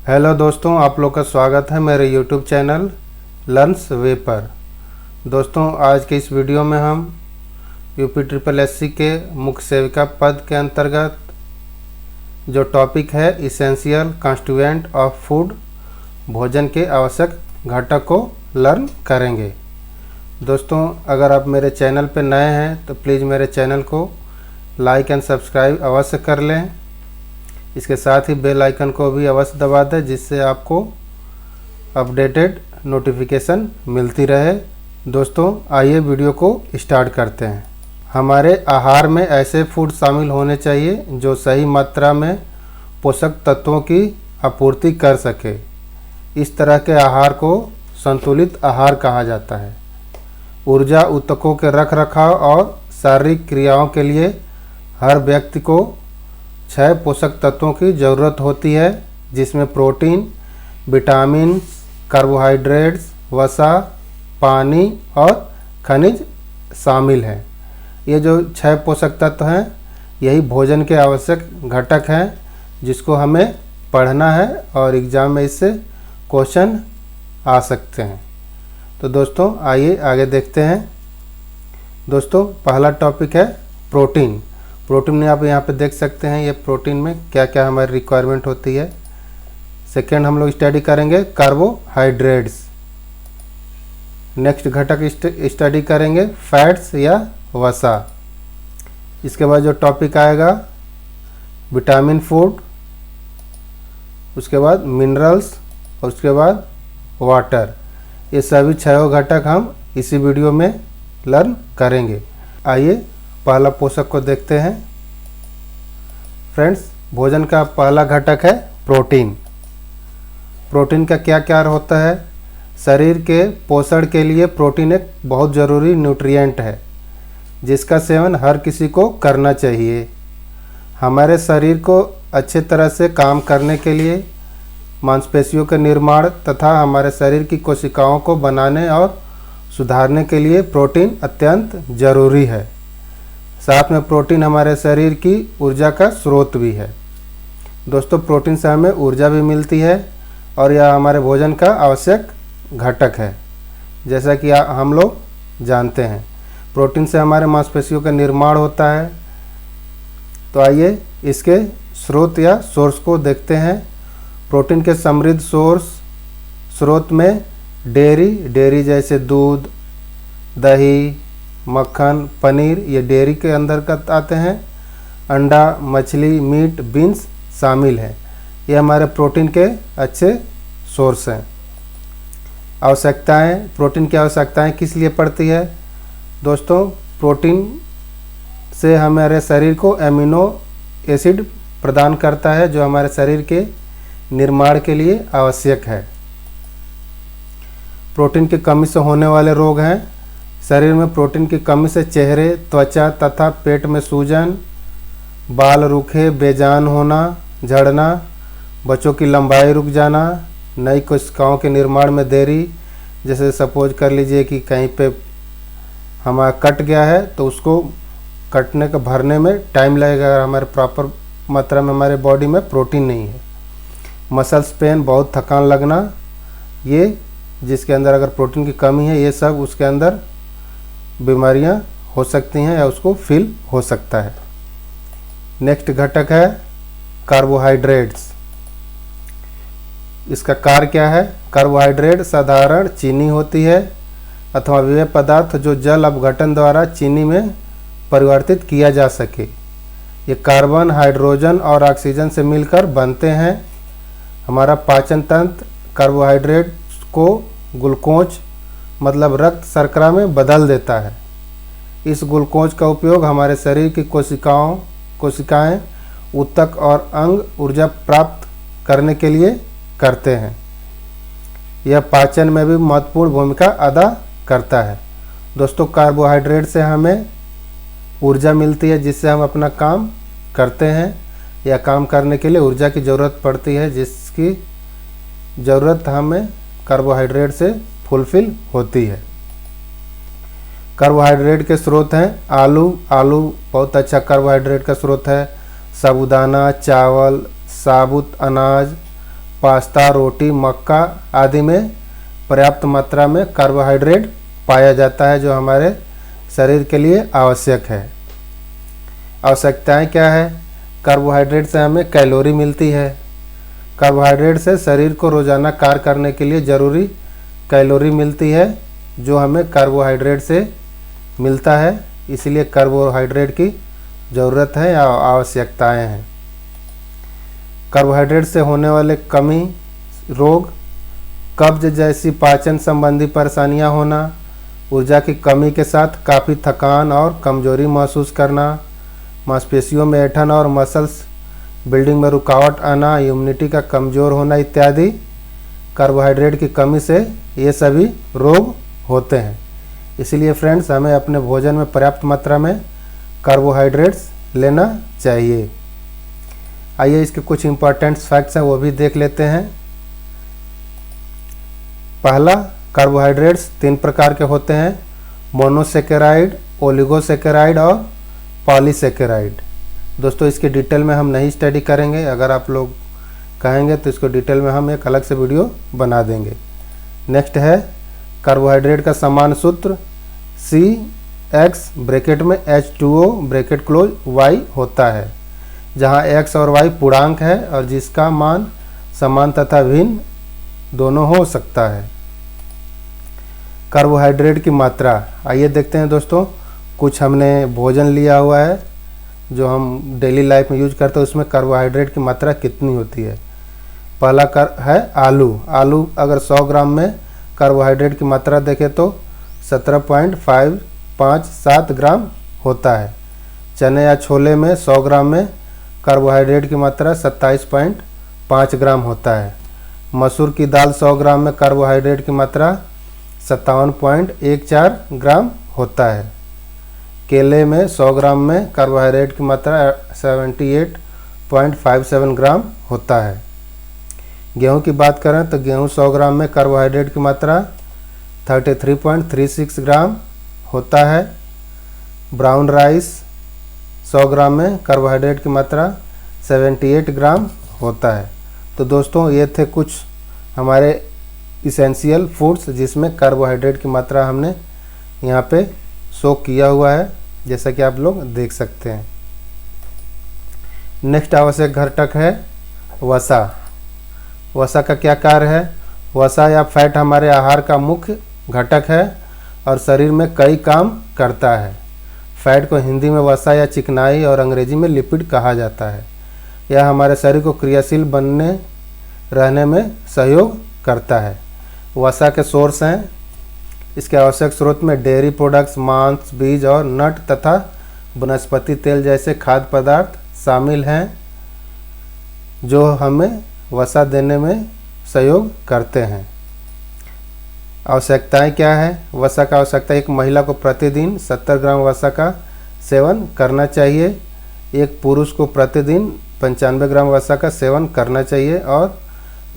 Hello दोस्तों, आप लोग का स्वागत है मेरे यूट्यूब चैनल लर्न्स वे पर। दोस्तों, आज के इस वीडियो में हम UPSSC के मुख्य सेविका पद के अंतर्गत जो टॉपिक है इसेंशियल कॉन्स्टिट्यूएंट ऑफ फूड, भोजन के आवश्यक घटक को लर्न करेंगे। दोस्तों, अगर आप मेरे चैनल पर नए हैं तो प्लीज़ मेरे चैनल को लाइक एंड सब्सक्राइब अवश्य कर लें। इसके साथ ही बेल आइकन को भी अवश्य दबा दें, जिससे आपको अपडेटेड नोटिफिकेशन मिलती रहे। दोस्तों, आइए वीडियो को स्टार्ट करते हैं। हमारे आहार में ऐसे फूड शामिल होने चाहिए जो सही मात्रा में पोषक तत्वों की आपूर्ति कर सके। इस तरह के आहार को संतुलित आहार कहा जाता है। ऊर्जा ऊतकों के रखरखाव और शारीरिक क्रियाओं के लिए हर व्यक्ति को 6 पोषक तत्वों की ज़रूरत होती है, जिसमें प्रोटीन, विटामिन, कार्बोहाइड्रेट्स, वसा, पानी और खनिज शामिल हैं। ये जो 6 पोषक तत्व हैं, यही भोजन के आवश्यक घटक हैं, जिसको हमें पढ़ना है और एग्ज़ाम में इससे क्वेश्चन आ सकते हैं। तो दोस्तों, आइए आगे देखते हैं। दोस्तों, पहला टॉपिक है प्रोटीन। प्रोटीन में आप यहाँ पे देख सकते हैं, ये प्रोटीन में क्या क्या हमारी रिक्वायरमेंट होती है। सेकेंड हम लोग स्टडी करेंगे कार्बोहाइड्रेट्स। नेक्स्ट घटक स्टडी करेंगे फैट्स या वसा। इसके बाद जो टॉपिक आएगा विटामिन फूड, उसके बाद मिनरल्स और उसके बाद वाटर। ये सभी 6 घटक हम इसी वीडियो में लर्न करेंगे। आइए पहला पोषक को देखते हैं। फ्रेंड्स, भोजन का पहला घटक है प्रोटीन। प्रोटीन का क्या क्या होता है? शरीर के पोषण के लिए प्रोटीन एक बहुत ज़रूरी न्यूट्रिएंट है, जिसका सेवन हर किसी को करना चाहिए। हमारे शरीर को अच्छे तरह से काम करने के लिए, मांसपेशियों के निर्माण तथा हमारे शरीर की कोशिकाओं को बनाने और सुधारने के लिए प्रोटीन अत्यंत ज़रूरी है। साथ में प्रोटीन हमारे शरीर की ऊर्जा का स्रोत भी है। दोस्तों, प्रोटीन से हमें ऊर्जा भी मिलती है और यह हमारे भोजन का आवश्यक घटक है। जैसा कि हम लोग जानते हैं, प्रोटीन से हमारे मांसपेशियों का निर्माण होता है। तो आइए इसके स्रोत या सोर्स को देखते हैं। प्रोटीन के समृद्ध स्रोत में डेयरी जैसे दूध, दही, मक्खन, पनीर, ये डेयरी के अंतर्गत आते हैं। अंडा, मछली, मीट, बीन्स शामिल हैं। ये हमारे प्रोटीन के अच्छे सोर्स हैं। आवश्यकताएं, प्रोटीन की आवश्यकताएं किस लिए पड़ती है? दोस्तों, प्रोटीन से हमारे शरीर को एमिनो एसिड प्रदान करता है, जो हमारे शरीर के निर्माण के लिए आवश्यक है। प्रोटीन की कमी से होने वाले रोग हैं। शरीर में प्रोटीन की कमी से चेहरे, त्वचा तथा पेट में सूजन, बाल रूखे बेजान होना, झड़ना, बच्चों की लंबाई रुक जाना, नई कोशिकाओं के निर्माण में देरी। जैसे सपोज कर लीजिए कि कहीं पे हमारा कट गया है, तो उसको कटने का भरने में टाइम लगेगा, हमारे प्रॉपर मात्रा में हमारे बॉडी में प्रोटीन नहीं है। मसल्स पेन, बहुत थकान लगना, ये जिसके अंदर अगर प्रोटीन की कमी है, ये सब उसके अंदर बीमारियां हो सकती हैं या उसको फील हो सकता है। नेक्स्ट घटक है कार्बोहाइड्रेट्स। इसका कार्य क्या है? कार्बोहाइड्रेट साधारण चीनी होती है अथवा वे पदार्थ जो जल अपघटन द्वारा चीनी में परिवर्तित किया जा सके। ये कार्बन, हाइड्रोजन और ऑक्सीजन से मिलकर बनते हैं। हमारा पाचन तंत्र कार्बोहाइड्रेट को ग्लूकोज मतलब रक्त शर्करा में बदल देता है। इस ग्लूकोज का उपयोग हमारे शरीर की कोशिकाएं, ऊतक और अंग ऊर्जा प्राप्त करने के लिए करते हैं। यह पाचन में भी महत्वपूर्ण भूमिका अदा करता है। दोस्तों, कार्बोहाइड्रेट से हमें ऊर्जा मिलती है, जिससे हम अपना काम करते हैं या काम करने के लिए ऊर्जा की ज़रूरत पड़ती है, जिसकी ज़रूरत हमें कार्बोहाइड्रेट से फुलफिल होती है। कार्बोहाइड्रेट के स्रोत हैं आलू बहुत अच्छा कार्बोहाइड्रेट का स्रोत है। साबूदाना, चावल, साबुत अनाज, पास्ता, रोटी, मक्का आदि में पर्याप्त मात्रा में कार्बोहाइड्रेट पाया जाता है, जो हमारे शरीर के लिए आवश्यक है। आवश्यकताएं क्या है? कार्बोहाइड्रेट से हमें कैलोरी मिलती है। कार्बोहाइड्रेट से शरीर को रोजाना कार्य करने के लिए ज़रूरी कैलोरी मिलती है, जो हमें कार्बोहाइड्रेट से मिलता है। इसलिए कार्बोहाइड्रेट की ज़रूरत है या आवश्यकताएं हैं। कार्बोहाइड्रेट से होने वाले कमी रोग, कब्ज जैसी पाचन संबंधी परेशानियां होना, ऊर्जा की कमी के साथ काफ़ी थकान और कमजोरी महसूस करना, मांसपेशियों में ऐंठन और मसल्स बिल्डिंग में रुकावट आना, इम्यूनिटी का कमज़ोर होना इत्यादि कार्बोहाइड्रेट की कमी से ये सभी रोग होते हैं। इसलिए फ्रेंड्स, हमें अपने भोजन में पर्याप्त मात्रा में कार्बोहाइड्रेट्स लेना चाहिए। आइए इसके कुछ इंपॉर्टेंट फैक्ट्स हैं वो भी देख लेते हैं। पहला, कार्बोहाइड्रेट्स 3 प्रकार के होते हैं: मोनोसेकेराइड, ओलिगोसेकेराइड और पॉलीसेकेराइड। दोस्तों, इसकी डिटेल में हम नहीं स्टडी करेंगे। अगर आप लोग कहेंगे तो इसको डिटेल में हम एक अलग से वीडियो बना देंगे। नेक्स्ट है कार्बोहाइड्रेट का समान सूत्र CX ब्रैकेट में H2O ब्रैकेट क्लोज Y होता है, जहां X और Y पूर्णांक है और जिसका मान समान तथा भिन्न दोनों हो सकता है। कार्बोहाइड्रेट की मात्रा, आइए देखते हैं दोस्तों। कुछ हमने भोजन लिया हुआ है जो हम डेली लाइफ में यूज करते हैं, उसमें कार्बोहाइड्रेट की मात्रा कितनी होती है। पहला है आलू अगर 100 ग्राम में कार्बोहाइड्रेट की मात्रा देखें तो 17.557 ग्राम होता है। चने या छोले में 100 ग्राम में कार्बोहाइड्रेट की मात्रा 27.5 ग्राम होता है। मसूर की दाल 100 ग्राम में कार्बोहाइड्रेट की मात्रा 57.14 ग्राम होता है। केले में 100 ग्राम में कार्बोहाइड्रेट की मात्रा 78.57 ग्राम होता है। गेहूं की बात करें तो गेहूं 100 ग्राम में कार्बोहाइड्रेट की मात्रा 33.36 ग्राम होता है। ब्राउन राइस 100 ग्राम में कार्बोहाइड्रेट की मात्रा 78 ग्राम होता है। तो दोस्तों, ये थे कुछ हमारे इसेंशियल फूड्स जिसमें कार्बोहाइड्रेट की मात्रा हमने यहाँ पे शो किया हुआ है, जैसा कि आप लोग देख सकते हैं। नेक्स्ट आवश्यक घटक है वसा। वसा का क्या कार्य है? वसा या फैट हमारे आहार का मुख्य घटक है और शरीर में कई काम करता है। फैट को हिंदी में वसा या चिकनाई और अंग्रेजी में लिपिड कहा जाता है। यह हमारे शरीर को क्रियाशील बनने रहने में सहयोग करता है। वसा के सोर्स हैं, इसके आवश्यक स्रोत में डेयरी प्रोडक्ट्स, मांस, बीज और नट तथा वनस्पति तेल जैसे खाद्य पदार्थ शामिल हैं, जो हमें वसा देने में सहयोग करते हैं। आवश्यकताएं क्या है? वसा का आवश्यकता, एक महिला को प्रतिदिन 70 ग्राम वसा का सेवन करना चाहिए। एक पुरुष को प्रतिदिन 95 ग्राम वसा का सेवन करना चाहिए और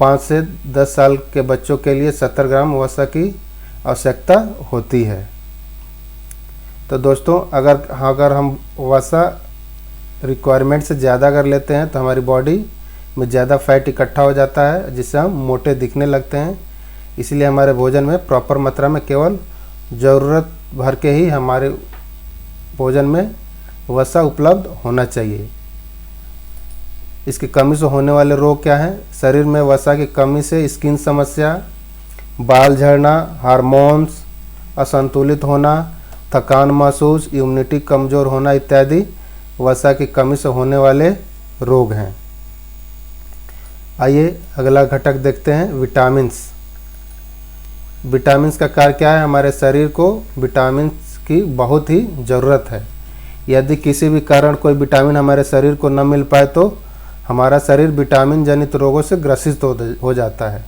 5 से 10 साल के बच्चों के लिए 70 ग्राम वसा की आवश्यकता होती है। तो दोस्तों, अगर हम वसा रिक्वायरमेंट से ज़्यादा अगर लेते हैं तो हमारी बॉडी में ज़्यादा फैट इकट्ठा हो जाता है, जिससे हम मोटे दिखने लगते हैं। इसलिए हमारे भोजन में प्रॉपर मात्रा में केवल ज़रूरत भर के ही हमारे भोजन में वसा उपलब्ध होना चाहिए। इसकी कमी से होने वाले रोग क्या हैं? शरीर में वसा की कमी से स्किन समस्या, बाल झड़ना, हार्मोन्स असंतुलित होना, थकान महसूस, इम्यूनिटी कमज़ोर होना इत्यादि वसा की कमी से होने वाले रोग हैं। आइए अगला घटक देखते हैं, विटामिन्स। विटामिन्स का कार्य क्या है? हमारे शरीर को विटामिन्स की बहुत ही ज़रूरत है। यदि किसी भी कारण कोई विटामिन हमारे शरीर को न मिल पाए तो हमारा शरीर विटामिन जनित रोगों से ग्रसित हो जाता है।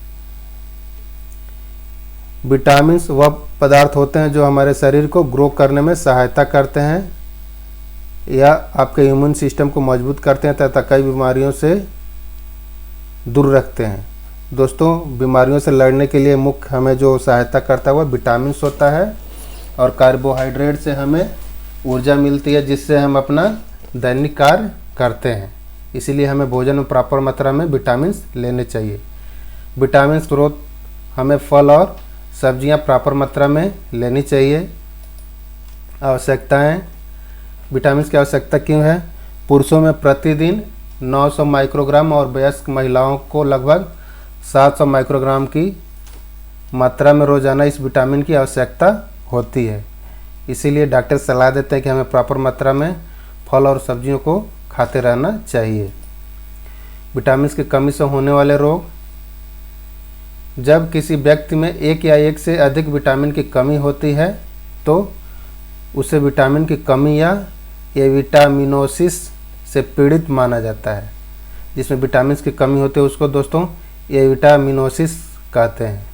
विटामिन्स वह पदार्थ होते हैं जो हमारे शरीर को ग्रो करने में सहायता करते हैं या आपके इम्यून सिस्टम को मजबूत करते हैं तथा कई बीमारियों से दूर रखते हैं। दोस्तों, बीमारियों से लड़ने के लिए मुख्य हमें जो सहायता करता है वह विटामिन्स होता है और कार्बोहाइड्रेट से हमें ऊर्जा मिलती है, जिससे हम अपना दैनिक कार्य करते हैं। इसीलिए हमें भोजन में प्रॉपर मात्रा में विटामिन्स लेने चाहिए। विटामिन स्रोत हमें फल और सब्जियां प्रॉपर मात्रा में लेनी चाहिए। आवश्यकताएं, विटामिन की आवश्यकता क्यों है? पुरुषों में प्रतिदिन 900 माइक्रोग्राम और वयस्क महिलाओं को लगभग 700 माइक्रोग्राम की मात्रा में रोजाना इस विटामिन की आवश्यकता होती है। इसीलिए डॉक्टर सलाह देते हैं कि हमें प्रॉपर मात्रा में फल और सब्जियों को खाते रहना चाहिए। विटामिन की कमी से होने वाले रोग, जब किसी व्यक्ति में एक या एक से अधिक विटामिन की कमी होती है तो उसे विटामिन की कमी या एविटामिनोसिस से पीड़ित माना जाता है। जिसमें विटामिन की कमी होती है उसको दोस्तों एविटामिनोसिस कहते हैं।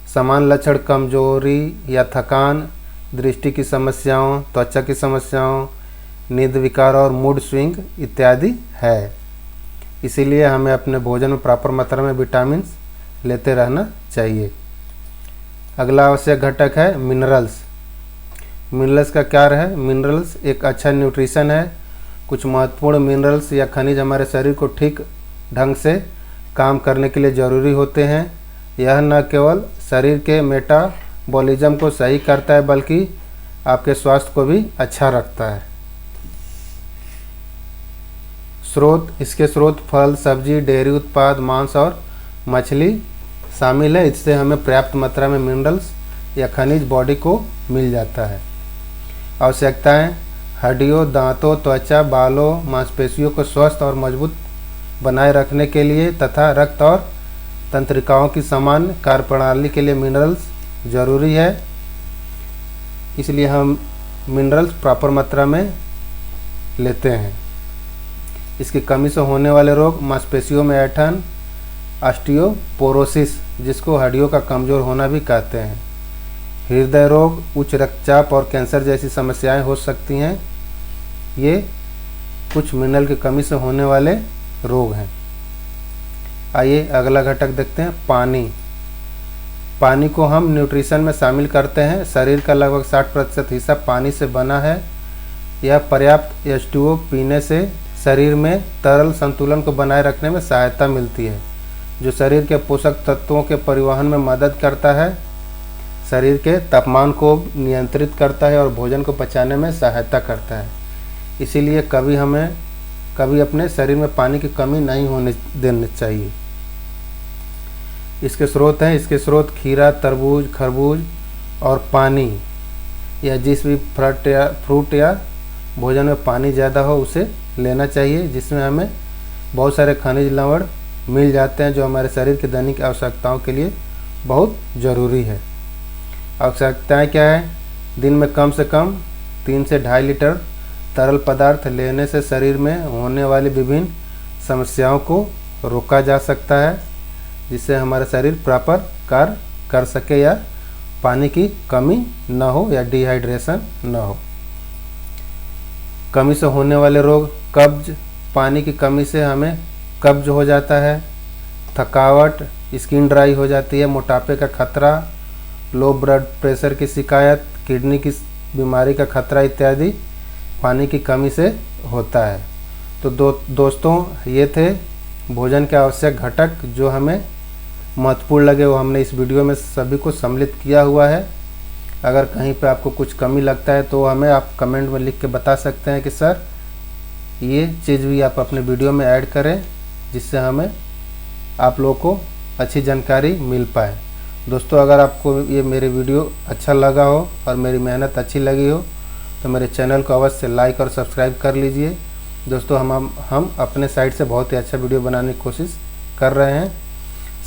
समान लक्षण कमजोरी या थकान, दृष्टि की समस्याओं, त्वचा की समस्याओं, नींद विकार और मूड स्विंग इत्यादि है। इसीलिए हमें अपने भोजन में प्रॉपर मात्रा में विटामिन लेते रहना चाहिए। अगला आवश्यक घटक है मिनरल्स। मिनरल्स का क्या है? मिनरल्स एक अच्छा न्यूट्रिशन है। कुछ महत्वपूर्ण मिनरल्स या खनिज हमारे शरीर को ठीक ढंग से काम करने के लिए ज़रूरी होते हैं। यह न केवल शरीर के मेटाबॉलिज्म को सही करता है बल्कि आपके स्वास्थ्य को भी अच्छा रखता है। स्रोत, इसके स्रोत फल, सब्जी, डेयरी उत्पाद, मांस और मछली शामिल है। इससे हमें पर्याप्त मात्रा में मिनरल्स या खनिज बॉडी को मिल जाता है। आवश्यकताएं, हड्डियों, दांतों, त्वचा, बालों, मांसपेशियों को स्वस्थ और मजबूत बनाए रखने के लिए तथा रक्त और तंत्रिकाओं की समान कार्यप्रणाली के लिए मिनरल्स जरूरी है। इसलिए हम मिनरल्स प्रॉपर मात्रा में लेते हैं। इसकी कमी से होने वाले रोग, मांसपेशियों में ऐंठन, ऑस्टियोपोरोसिस जिसको हड्डियों का कमज़ोर होना भी कहते हैं, हृदय रोग, उच्च रक्तचाप और कैंसर जैसी समस्याएं हो सकती हैं। ये कुछ मिनरल की कमी से होने वाले रोग हैं। आइए अगला घटक देखते हैं, पानी। पानी को हम न्यूट्रिशन में शामिल करते हैं। शरीर का लगभग 60% हिस्सा पानी से बना है। यह पर्याप्त H2O पीने से शरीर में तरल संतुलन को बनाए रखने में सहायता मिलती है, जो शरीर के पोषक तत्वों के परिवहन में मदद करता है, शरीर के तापमान को नियंत्रित करता है और भोजन को पचाने में सहायता करता है। इसीलिए कभी अपने शरीर में पानी की कमी नहीं होने देनी चाहिए। इसके स्रोत खीरा, तरबूज, खरबूज और पानी या जिस भी फ्रूट या भोजन में पानी ज़्यादा हो उसे लेना चाहिए, जिसमें हमें बहुत सारे खनिज लवण मिल जाते हैं जो हमारे शरीर की दैनिक आवश्यकताओं के लिए बहुत ज़रूरी है। आवश्यकताएं क्या है? दिन में कम से कम 3 से 2.5 लीटर तरल पदार्थ लेने से शरीर में होने वाली विभिन्न समस्याओं को रोका जा सकता है, जिससे हमारा शरीर प्रॉपर कार्य कर सके या पानी की कमी न हो या डिहाइड्रेशन न हो। कमी से होने वाले रोग, कब्ज, पानी की कमी से हमें कब्ज हो जाता है, थकावट, स्किन ड्राई हो जाती है, मोटापे का खतरा, लो ब्लड प्रेशर की शिकायत, किडनी की बीमारी का खतरा इत्यादि पानी की कमी से होता है। तो दोस्तों ये थे भोजन के आवश्यक घटक जो हमें महत्वपूर्ण लगे, वो हमने इस वीडियो में सभी को सम्मिलित किया हुआ है। अगर कहीं पे आपको कुछ कमी लगता है तो हमें आप कमेंट में लिख के बता सकते हैं कि सर ये चीज़ भी आप अपने वीडियो में ऐड करें, जिससे हमें आप लोगों को अच्छी जानकारी मिल पाए। दोस्तों अगर आपको ये मेरे वीडियो अच्छा लगा हो और मेरी मेहनत अच्छी लगी हो तो मेरे चैनल को अवश्य लाइक और सब्सक्राइब कर लीजिए। दोस्तों हम अपने साइड से बहुत ही अच्छा वीडियो बनाने की कोशिश कर रहे हैं।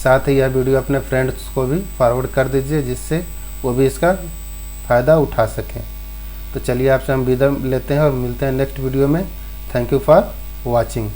साथ ही यह वीडियो अपने फ्रेंड्स को भी फॉरवर्ड कर दीजिए, जिससे वो भी इसका फ़ायदा उठा सकें। तो चलिए आपसे हम विदा लेते हैं और मिलते हैं नेक्स्ट वीडियो में। Thank you for watching.